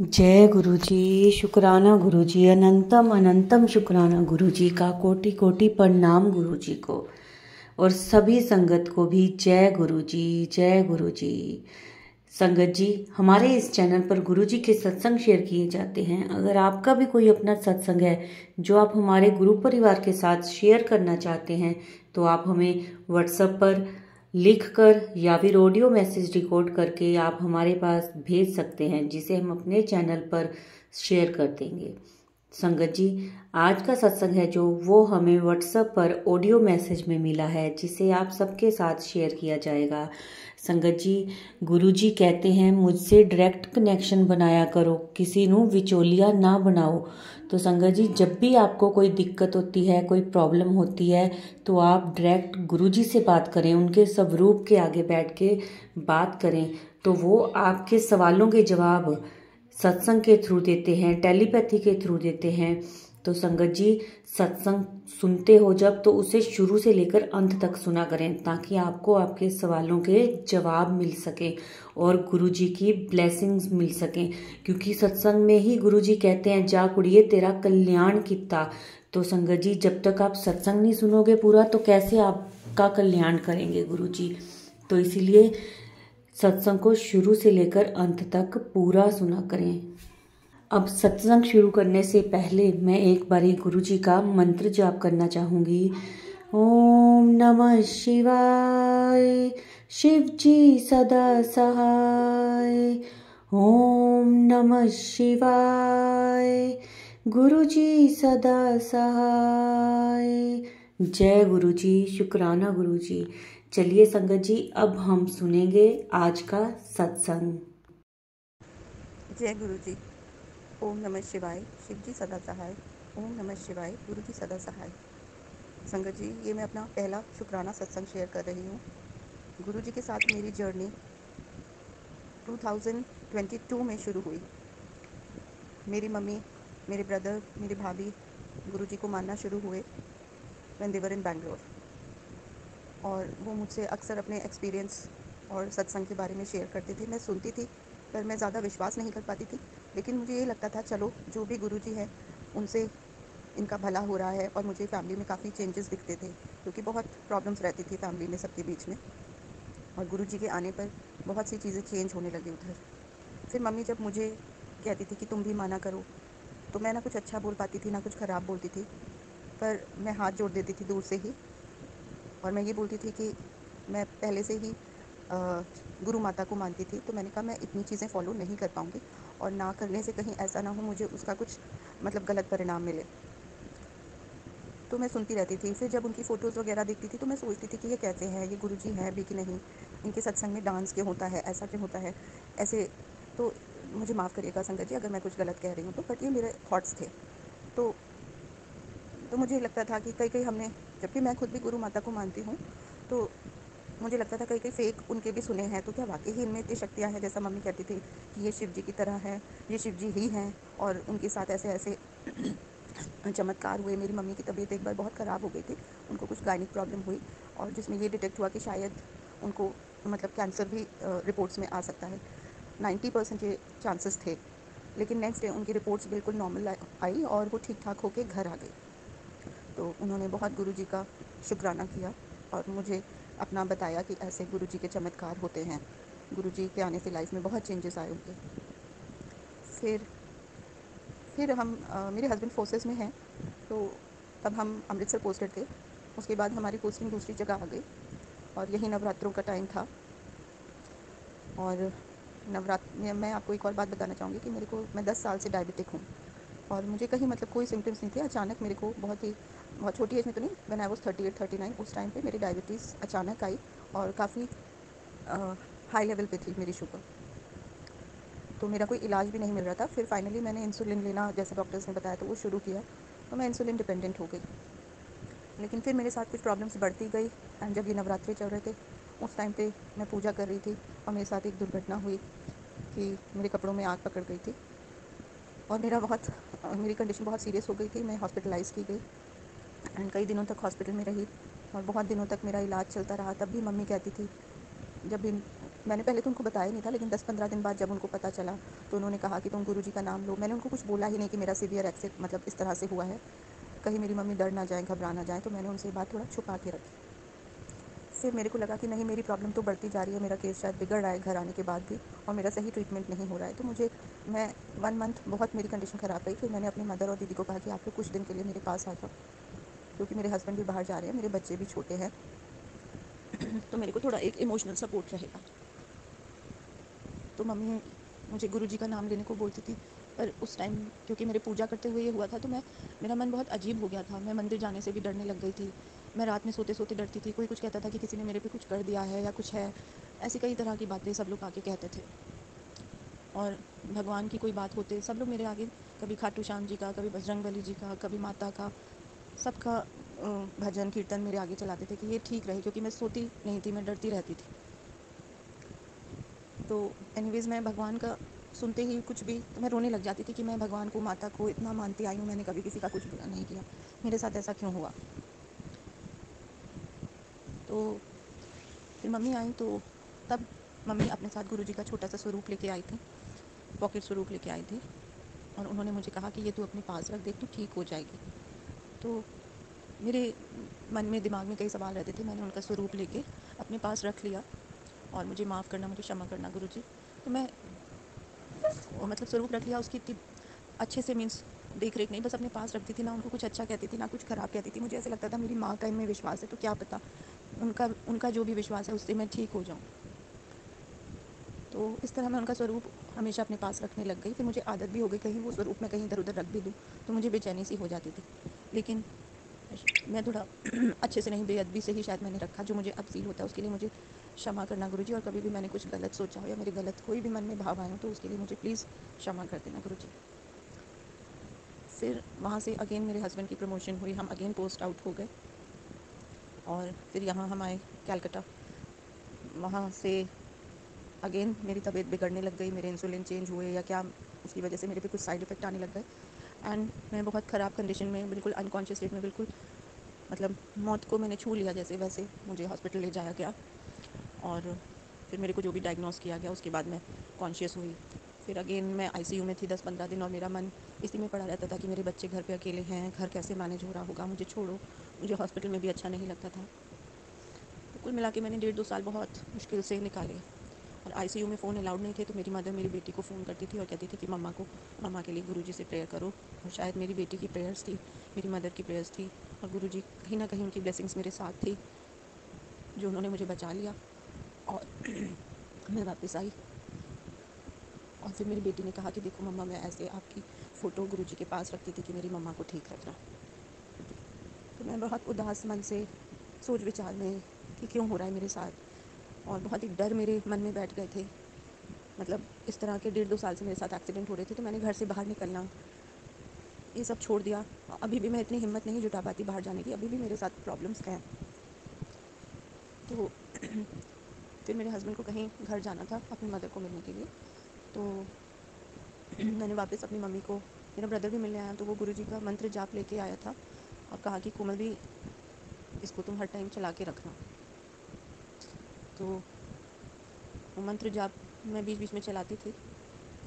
जय गुरु जी। शुक्राना गुरु जी, अनंतम अनंतम शुक्राना गुरु जी का, कोटि कोटि प्रणाम गुरु जी को, और सभी संगत को भी जय गुरु जी, जय गुरु जी। संगत जी, हमारे इस चैनल पर गुरु जी के सत्संग शेयर किए जाते हैं। अगर आपका भी कोई अपना सत्संग है जो आप हमारे गुरु परिवार के साथ शेयर करना चाहते हैं, तो आप हमें व्हाट्सएप पर लिख कर या फिर ऑडियो मैसेज रिकॉर्ड करके आप हमारे पास भेज सकते हैं, जिसे हम अपने चैनल पर शेयर कर देंगे। संगत जी, आज का सत्संग है जो वो हमें व्हाट्सएप पर ऑडियो मैसेज में मिला है, जिसे आप सबके साथ शेयर किया जाएगा। संगत जी, गुरु जी कहते हैं मुझसे डायरेक्ट कनेक्शन बनाया करो, किसी नू विचोलिया ना बनाओ। तो संगत जी, जब भी आपको कोई दिक्कत होती है, कोई प्रॉब्लम होती है, तो आप डायरेक्ट गुरु जी से बात करें, उनके स्वरूप के आगे बैठ के बात करें, तो वो आपके सवालों के जवाब सत्संग के थ्रू देते हैं, टेलीपैथी के थ्रू देते हैं। तो संगत जी, सत्संग सुनते हो जब, तो उसे शुरू से लेकर अंत तक सुना करें, ताकि आपको आपके सवालों के जवाब मिल सके और गुरु जी की ब्लेसिंग्स मिल सकें। क्योंकि सत्संग में ही गुरु जी कहते हैं जा कुड़िए तेरा कल्याण किता। तो संगत जी, जब तक आप सत्संग नहीं सुनोगे पूरा, तो कैसे आपका कल्याण करेंगे गुरु जी। तो इसीलिए सत्संग को शुरू से लेकर अंत तक पूरा सुना करें। अब सत्संग शुरू करने से पहले मैं एक बारी गुरु जी का मंत्र जाप करना चाहूँगी। ओम नमः शिवाय, शिव जी सदा सहाय। ओम नमः शिवाय, गुरु जी सदा सहाय। जय गुरु जी, शुक्राना गुरु जी। चलिए संगत जी, अब हम सुनेंगे आज का सत्संग। जय गुरु जी। ओम नमः शिवाय, शिव जी सदा सहाय। ओम नमः शिवाय, गुरु जी सदा सहाय। संगत जी, ये मैं अपना पहला शुक्राना सत्संग शेयर कर रही हूँ। गुरु जी के साथ मेरी जर्नी 2022 में शुरू हुई। मेरी मम्मी, मेरे ब्रदर, मेरी भाभी गुरु जी को मानना शुरू हुए व्हेन दे वर इन बैंगलोर, और वो मुझसे अक्सर अपने एक्सपीरियंस और सत्संग के बारे में शेयर करते थे। मैं सुनती थी, पर मैं ज़्यादा विश्वास नहीं कर पाती थी। लेकिन मुझे ये लगता था चलो जो भी गुरु जी हैं उनसे इनका भला हो रहा है। और मुझे फैमिली में काफ़ी चेंजेस दिखते थे, क्योंकि बहुत प्रॉब्लम्स रहती थी फैमिली में सबके बीच में, और गुरु जी के आने पर बहुत सी चीज़ें चेंज होने लगी उधर। फिर मम्मी जब मुझे कहती थी कि तुम भी माना करो, तो मैं ना कुछ अच्छा बोल पाती थी ना कुछ ख़राब बोलती थी, पर मैं हाथ जोड़ देती थी दूर से ही, और मैं ये बोलती थी कि मैं पहले से ही गुरु माता को मानती थी। तो मैंने कहा मैं इतनी चीज़ें फॉलो नहीं कर पाऊँगी, और ना करने से कहीं ऐसा ना हो मुझे उसका कुछ गलत परिणाम मिले। तो मैं सुनती रहती थी। फिर जब उनकी फ़ोटोज़ वगैरह देखती थी, तो मैं सोचती थी कि ये कैसे हैं, ये गुरु जी हैं भी कि नहीं, इनके सत्संग में डांस क्यों होता है, ऐसा क्यों होता है, ऐसे। तो मुझे माफ़ करिएगा संगत जी अगर मैं कुछ गलत कह रही हूँ, तो बट ये मेरे थॉट्स थे। तो मुझे लगता था कि कई कई हमने, जबकि मैं खुद भी गुरु माता को मानती हूँ, तो मुझे लगता था कई कई फेक उनके भी सुने हैं, तो क्या वाकई ही इनमें इतनी शक्तियाँ हैं, जैसा मम्मी कहती थी कि ये शिव जी की तरह है, ये शिव जी ही हैं, और उनके साथ ऐसे ऐसे चमत्कार हुए। मेरी मम्मी की तबीयत एक बार बहुत ख़राब हो गई थी, उनको कुछ गायनिक प्रॉब्लम हुई, और जिसमें ये डिटेक्ट हुआ कि शायद उनको कैंसर भी रिपोर्ट्स में आ सकता है। 90% ये चांसेस थे, लेकिन नेक्स्ट डे उनकी रिपोर्ट्स बिल्कुल नॉर्मल आई और वो ठीक ठाक होकर घर आ गई। तो उन्होंने बहुत गुरु जी का शुक्राना किया और मुझे अपना बताया कि ऐसे गुरु जी के चमत्कार होते हैं। गुरु जी के आने से लाइफ में बहुत चेंजेस आए उनके। फिर हम मेरे हस्बैंड फोर्सेस में हैं, तो तब हम अमृतसर पोस्टेड थे। उसके बाद हमारी पोस्टिंग दूसरी जगह आ गई, और यही नवरात्रों का टाइम था। और नवरात्र में मैं आपको एक और बात बताना चाहूँगी कि मैं 10 साल से डायबिटिक हूँ, और मुझे कहीं कोई सिम्टम्स नहीं थे। अचानक मेरे को बहुत छोटी एज में तो नहीं, व्हेन आई वाज 38-39, उस टाइम पे मेरी डायबिटीज़ अचानक आई, और काफ़ी हाई लेवल पे थी मेरी शुगर। तो मेरा कोई इलाज भी नहीं मिल रहा था। फिर फाइनली मैंने इंसुलिन लेना, जैसे डॉक्टर्स ने बताया, तो वो शुरू किया, तो मैं इंसुलिन डिपेंडेंट हो गई। लेकिन फिर मेरे साथ कुछ प्रॉब्लम्स बढ़ती गई, एंड जब ये नवरात्रि चल रहे थे उस टाइम पे मैं पूजा कर रही थी, और मेरे साथ एक दुर्घटना हुई कि मेरे कपड़ों में आग पकड़ गई थी, और मेरी कंडीशन बहुत सीरियस हो गई थी। मैं हॉस्पिटलाइज़ की गई, एंड कई दिनों तक हॉस्पिटल में रही, और बहुत दिनों तक मेरा इलाज चलता रहा। तब भी मम्मी कहती थी, जब भी मैंने पहले तो उनको बताया नहीं था, लेकिन 10-15 दिन बाद जब उनको पता चला तो उन्होंने कहा कि तुम गुरुजी का नाम लो। मैंने उनको कुछ बोला ही नहीं कि मेरा सीवियर एक्सिड मतलब इस तरह से हुआ है, कहीं मेरी मम्मी डर ना जाए, घबरा ना जाए, तो मैंने उनसे ये बात थोड़ा छुपा के रखी। फिर मेरे को लगा कि नहीं, मेरी प्रॉब्लम तो बढ़ती जा रही है, मेरा केस शायद बिगड़ रहा है घर आने के बाद भी, और मेरा सही ट्रीटमेंट नहीं हो रहा है। तो मैं 1 मंथ बहुत मेरी कंडीशन ख़राब रही। फिर मैंने अपनी मदर और दीदी को कहा कि आप लोग कुछ दिन के लिए मेरे पास आ जाओ, क्योंकि मेरे हस्बैंड भी बाहर जा रहे हैं, मेरे बच्चे भी छोटे हैं, तो मेरे को थोड़ा एक इमोशनल सपोर्ट रहेगा। तो मम्मी मुझे गुरुजी का नाम लेने को बोलती थी, पर उस टाइम क्योंकि मेरे पूजा करते हुए ये हुआ था, तो मेरा मन बहुत अजीब हो गया था। मैं मंदिर जाने से भी डरने लग गई थी। मैं रात में सोते सोते डरती थी। कोई कुछ कहता था कि किसी ने मेरे पे कुछ कर दिया है या कुछ है, ऐसी कई तरह की बातें सब लोग आके कहते थे। और भगवान की कोई बात होते सब लोग मेरे आगे, कभी खाटू श्याम जी का, कभी बजरंगबली जी का, कभी माता का, सबका भजन कीर्तन मेरे आगे चलाते थे कि ये ठीक रहे, क्योंकि मैं सोती नहीं थी, मैं डरती रहती थी। तो एनीवेज़ मैं भगवान का सुनते ही कुछ भी, तो मैं रोने लग जाती थी कि मैं भगवान को, माता को इतना मानती आई हूँ, मैंने कभी किसी का कुछ बुरा नहीं किया, मेरे साथ ऐसा क्यों हुआ। तो फिर मम्मी आई, तो तब मम्मी अपने साथ गुरुजी का छोटा सा स्वरूप लेके आई थी, पॉकेट स्वरूप लेके आई थी, और उन्होंने मुझे कहा कि ये तू अपने पास रख, देख तू ठीक हो जाएगी। तो मेरे मन में, दिमाग में कई सवाल रहते थे। मैंने उनका स्वरूप लेके अपने पास रख लिया, और मुझे माफ़ करना, मुझे क्षमा करना गुरुजी। तो मैं मतलब स्वरूप रख लिया, उसकी इतनी अच्छे से मीन्स देख रेख नहीं, बस अपने पास रखती थी, ना उनको कुछ अच्छा कहती थी ना कुछ ख़राब कहती थी। मुझे ऐसे लगता था मेरी माँ का इनमें विश्वास है, तो क्या पता उनका उनका जो भी विश्वास है उससे मैं ठीक हो जाऊँ। तो इस तरह मैं उनका स्वरूप हमेशा अपने पास रखने लग गई। फिर मुझे आदत भी हो गई, कहीं वो स्वरूप मैं कहीं इधर उधर रख भी दूँ तो मुझे बेचैनी सी हो जाती थी। लेकिन मैं थोड़ा अच्छे से नहीं, बेअदबी से ही शायद मैंने रखा। जो मुझे अब फ़ील होता है उसके लिए मुझे क्षमा करना गुरुजी, और कभी भी मैंने कुछ गलत सोचा हो या मेरे गलत कोई भी मन में भाव आए हो तो उसके लिए मुझे प्लीज़ क्षमा कर देना गुरुजी। फिर वहाँ से अगेन मेरे हस्बैंड की प्रमोशन हुई, हम अगेन पोस्ट आउट हो गए, और फिर यहाँ हम आए कैलकटा। वहाँ से अगेन मेरी तबीयत बिगड़ने लग गई, मेरे इंसुलिन चेंज हुए या क्या, उसकी वजह से मेरे पे कुछ साइड इफ़ेक्ट आने लग गए, एंड मैं बहुत ख़राब कंडीशन में, बिल्कुल अनकॉन्शियस स्टेट में, बिल्कुल मतलब मौत को मैंने छू लिया जैसे, वैसे मुझे हॉस्पिटल ले जाया गया। और फिर मेरे को जो भी डायग्नोस किया गया उसके बाद मैं कॉन्शियस हुई। फिर अगेन मैं आईसीयू में थी 10-15 दिन, और मेरा मन इसी में पड़ा रहता था कि मेरे बच्चे घर पे अकेले हैं, घर कैसे मैनेज हो रहा होगा, मुझे छोड़ो। मुझे हॉस्पिटल में भी अच्छा नहीं लगता था। तो कुल मिला के मैंने 1.5-2 साल बहुत मुश्किल से निकाले। और आईसीयू में फ़ोन अलाउड नहीं थे, तो मेरी मदर मेरी बेटी को फ़ोन करती थी और कहती थी कि मम्मा के लिए गुरुजी से प्रेयर करो। और शायद मेरी बेटी की प्रेयर्स थी, मेरी मदर की प्रेयर्स थी, और गुरुजी कहीं ना कहीं उनकी ब्लेसिंग्स मेरे साथ थी, जो उन्होंने मुझे बचा लिया। और मैं वापस आई, और फिर मेरी बेटी ने कहा कि देखो मम्मा, मैं ऐसे आपकी फ़ोटो गुरुजी के पास रखती थी कि मेरी मम्मा को ठीक रखना। तो मैं बहुत उदास मन से, सोच विचार में कि क्यों हो रहा है मेरे साथ, और बहुत ही डर मेरे मन में बैठ गए थे। मतलब इस तरह के 1.5-2 साल से मेरे साथ एक्सीडेंट हो रहे थे, तो मैंने घर से बाहर निकलना ये सब छोड़ दिया। अभी भी मैं इतनी हिम्मत नहीं जुटा पाती बाहर जाने की, अभी भी मेरे साथ प्रॉब्लम्स हैं। तो फिर मेरे हस्बैंड को कहीं घर जाना था अपनी मदर को मिलने के लिए, तो मैंने वापस अपनी मम्मी को, मेरा ब्रदर भी मिलने आया, तो वो गुरुजी का मंत्र जाप लेके आया था और कहा कि कोमल भी, इसको तुम हर टाइम चला के रखना। तो वो मंत्र जाप मैं बीच बीच में चलाती थी,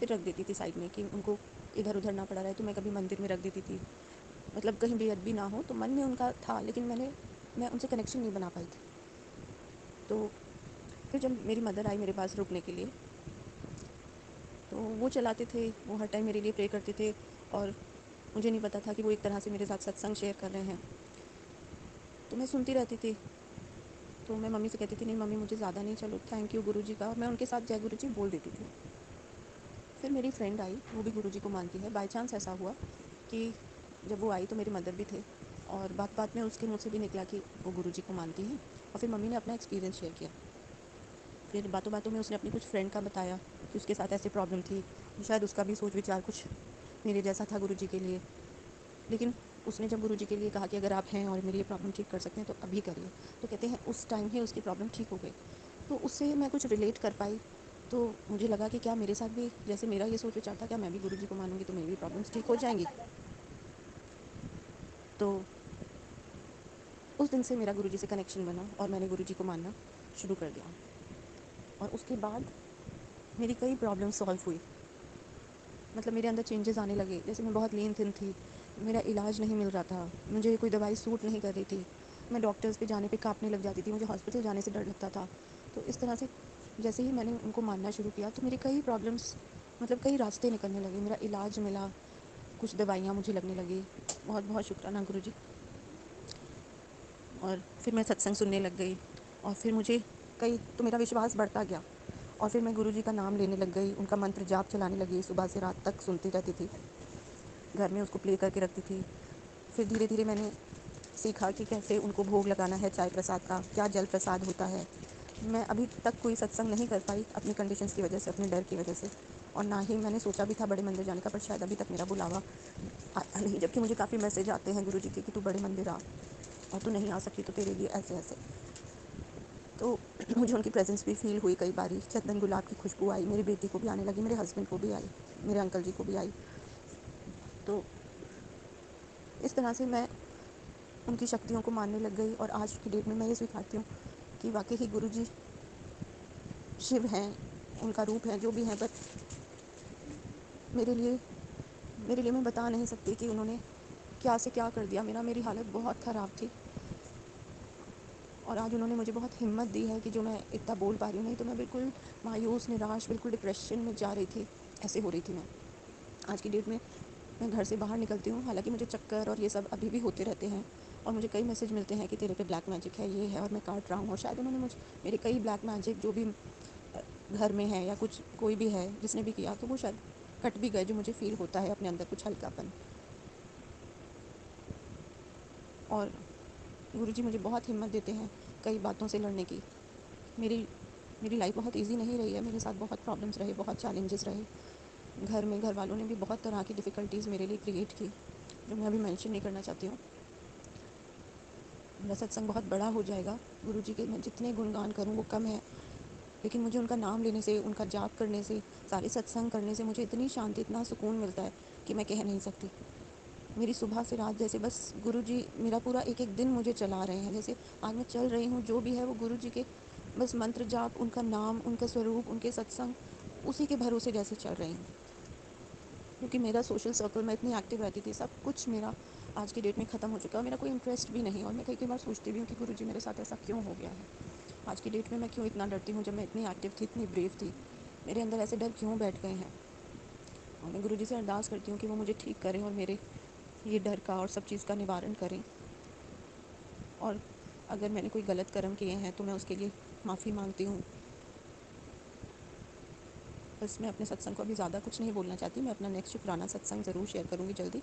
फिर रख देती थी साइड में कि उनको इधर उधर ना पड़ा रहे। तो मैं कभी मंदिर में रख देती थी, मतलब कहीं बेअदबी ना हो। तो मन में उनका था, लेकिन मैं उनसे कनेक्शन नहीं बना पाई थी। तो फिर जब मेरी मदर आई मेरे पास रुकने के लिए, तो वो चलाते थे, वो हर टाइम मेरे लिए प्रे करते थे, और मुझे नहीं पता था कि वो एक तरह से मेरे साथ सत्संग शेयर कर रहे हैं। तो मैं सुनती रहती थी। तो मैं मम्मी से कहती थी, नहीं मम्मी मुझे ज़्यादा नहीं, चलो थैंक यू गुरुजी का, और मैं उनके साथ जय गुरुजी बोल देती थी। फिर मेरी फ्रेंड आई, वो भी गुरुजी को मानती है। बाय चांस ऐसा हुआ कि जब वो आई तो मेरे मदर भी थे, और बात बात में उसके मुँह से भी निकला कि वो गुरुजी को मानती हैं। और फिर मम्मी ने अपना एक्सपीरियंस शेयर किया। फिर बातों बातों में उसने अपनी कुछ फ्रेंड का बताया कि उसके साथ ऐसी प्रॉब्लम थी, शायद उसका भी सोच विचार कुछ मेरे जैसा था गुरुजी के लिए। लेकिन उसने जब गुरुजी के लिए कहा कि अगर आप हैं और मेरी ये प्रॉब्लम ठीक कर सकते हैं तो अभी करिए, तो कहते हैं उस टाइम ही उसकी प्रॉब्लम ठीक हो गई। तो उससे मैं कुछ रिलेट कर पाई। तो मुझे लगा कि क्या मेरे साथ भी, जैसे मेरा ये सोच विचार था, क्या मैं भी गुरुजी को मानूंगी तो मेरी भी प्रॉब्लम्स ठीक हो जाएंगी। तो उस दिन से मेरा गुरुजी से कनेक्शन बना, और मैंने गुरुजी को मानना शुरू कर दिया। और उसके बाद मेरी कई प्रॉब्लम सॉल्व हुई। मतलब मेरे अंदर चेंजेस आने लगे। जैसे मैं बहुत लीन थिन थी, मेरा इलाज नहीं मिल रहा था, मुझे कोई दवाई सूट नहीं कर रही थी, मैं डॉक्टर्स पे जाने पे काँपने लग जाती थी, मुझे हॉस्पिटल जाने से डर लगता था। तो इस तरह से जैसे ही मैंने उनको मानना शुरू किया तो मेरे कई प्रॉब्लम्स, मतलब कई रास्ते निकलने लगे, मेरा इलाज मिला, कुछ दवाइयाँ मुझे लगने लगी। बहुत बहुत शुक्राना गुरुजी। और फिर मैं सत्संग सुनने लग गई और फिर मुझे तो मेरा विश्वास बढ़ता गया और फिर मैं गुरुजी का नाम लेने लग गई, उनका मंत्र जाप चलाने लगी, सुबह से रात तक सुनती रहती थी, घर में उसको प्ले करके रखती थी। फिर धीरे धीरे मैंने सीखा कि कैसे उनको भोग लगाना है चाय प्रसाद का, क्या जल प्रसाद होता है। मैं अभी तक कोई सत्संग नहीं कर पाई अपनी कंडीशंस की वजह से, अपने डर की वजह से, और ना ही मैंने सोचा भी था बड़े मंदिर जाने का, पर शायद अभी तक मेरा बुलावा आया नहीं। जबकि मुझे काफ़ी मैसेज आते हैं गुरुजी के कि तू बड़े मंदिर आ, और तू नहीं आ सकती तो तेरे लिए ऐसे ऐसे। तो मुझे उनकी प्रेजेंस भी फील हुई कई बारी। चंदन गुलाब की खुशबू आई, मेरी बेटी को भी आने लगी, मेरे हस्बैंड को भी आई, मेरे अंकल जी को भी आई। तो इस तरह से मैं उनकी शक्तियों को मानने लग गई और आज की डेट में मैं ये स्वीकारती हूँ कि वाकई ही गुरुजी शिव हैं, उनका रूप है जो भी है। बट मेरे लिए मैं बता नहीं सकती कि उन्होंने क्या से क्या कर दिया। मेरी हालत बहुत ख़राब थी और आज उन्होंने मुझे बहुत हिम्मत दी है कि जो मैं इतना बोल पा रही हूँ। नहीं तो मैं बिल्कुल मायूस, निराश, बिल्कुल डिप्रेशन में जा रही थी, ऐसे हो रही थी मैं। आज की डेट में मैं घर से बाहर निकलती हूँ, हालांकि मुझे चक्कर और ये सब अभी भी होते रहते हैं और मुझे कई मैसेज मिलते हैं कि तेरे पे ब्लैक मैजिक है, ये है, और मैं काट रहा हूँ। और शायद उन्होंने मेरे कई ब्लैक मैजिक जो भी घर में है या कुछ कोई भी है जिसने भी किया, तो वो शायद कट भी गए, जो मुझे फ़ील होता है अपने अंदर कुछ हल्कापन। और गुरुजी मुझे बहुत हिम्मत देते हैं कई बातों से लड़ने की। मेरी मेरी लाइफ बहुत इजी नहीं रही है, मेरे साथ बहुत प्रॉब्लम्स रहे, बहुत चैलेंजेस रहे। घर में घर वालों ने भी बहुत तरह की डिफ़िकल्टीज़ मेरे लिए क्रिएट की, जो मैं अभी मेंशन नहीं करना चाहती हूँ। मेरा सत्संग बहुत बड़ा हो जाएगा, गुरुजी के मैं जितने गुणगान करूँ वो कम है, लेकिन मुझे उनका नाम लेने से, उनका जाप करने से, सारे सत्संग करने से मुझे इतनी शांति, इतना सुकून मिलता है कि मैं कह नहीं सकती। मेरी सुबह से रात जैसे बस गुरुजी मेरा पूरा एक एक दिन मुझे चला रहे हैं। जैसे आज मैं चल रही हूँ, जो भी है वो गुरुजी के बस मंत्र जाप, उनका नाम, उनका स्वरूप, उनके सत्संग, उसी के भरोसे जैसे चल रही हूँ। क्योंकि मेरा सोशल सर्कल में इतनी एक्टिव रहती थी, सब कुछ मेरा आज की डेट में ख़त्म हो चुका है, मेरा कोई इंटरेस्ट भी नहीं। और मैं कई बार सोचती भी हूँ कि गुरुजी मेरे साथ ऐसा क्यों हो गया है। आज की डेट में मैं क्यों इतना डरती हूँ, जब मैं इतनी एक्टिव थी, इतनी ब्रेव थी, मेरे अंदर ऐसे डर क्यों बैठ गए हैं। और मैं गुरुजी से अरदास करती हूँ कि वो मुझे ठीक करें और मेरे ये डर का और सब चीज़ का निवारण करें। और अगर मैंने कोई गलत कर्म किए हैं तो मैं उसके लिए माफ़ी मांगती हूँ। बस मैं अपने सत्संग को अभी ज़्यादा कुछ नहीं बोलना चाहती। मैं अपना नेक्स्ट शुक्राना सत्संग ज़रूर शेयर करूँगी जल्दी।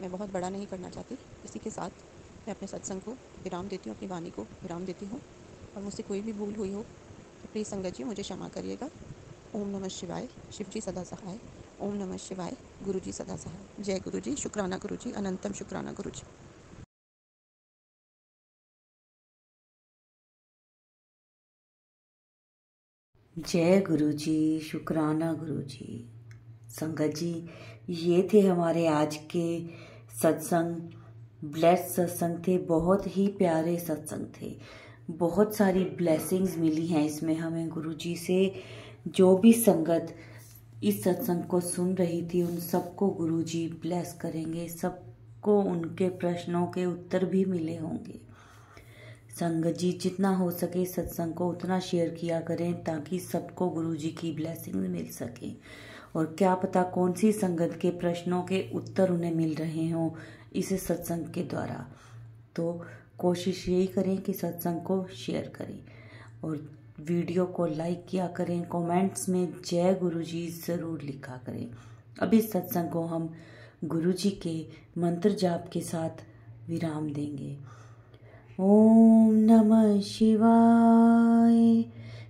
मैं बहुत बड़ा नहीं करना चाहती। इसी के साथ मैं अपने सत्संग को विराम देती हूँ, अपनी वाणी को विराम देती हूँ। और मुझसे कोई भी भूल हुई हो तो प्लीज़ संगत जी मुझे क्षमा करिएगा। ओम नमः शिवाय। शिव जी सदा सहाय। ओम नमः शिवाय। गुरु जी सदा सहाय। जय गुरु जी। शुक्राना गुरु जी। अनंतम शुक्राना गुरु जी। जय गुरु जी। शुक्राना गुरु जी। संगत जी, ये थे हमारे आज के सत्संग। ब्लेस्ड सत्संग थे, बहुत ही प्यारे सत्संग थे। बहुत सारी ब्लेसिंग्स मिली हैं इसमें हमें गुरुजी से। जो भी संगत इस सत्संग को सुन रही थी उन सबको गुरुजी ब्लेस करेंगे, सबको उनके प्रश्नों के उत्तर भी मिले होंगे। संगत जी जितना हो सके सत्संग को उतना शेयर किया करें ताकि सबको गुरुजी की ब्लेसिंग मिल सके। और क्या पता कौन सी संगत के प्रश्नों के उत्तर उन्हें मिल रहे हों इस सत्संग के द्वारा। तो कोशिश यही करें कि सत्संग को शेयर करें और वीडियो को लाइक किया करें। कमेंट्स में जय गुरुजी ज़रूर लिखा करें। अब इस सत्संग को हम गुरुजी के मंत्र जाप के साथ विराम देंगे। ओम नमः शिवाय।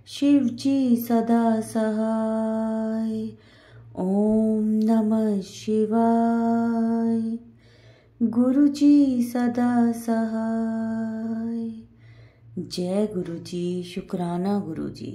शिव जी सदा सहाय। ओम नमः शिवाय। गुरु जी सदा सहाय। जय गुरु जी। शुक्राना गुरु जी।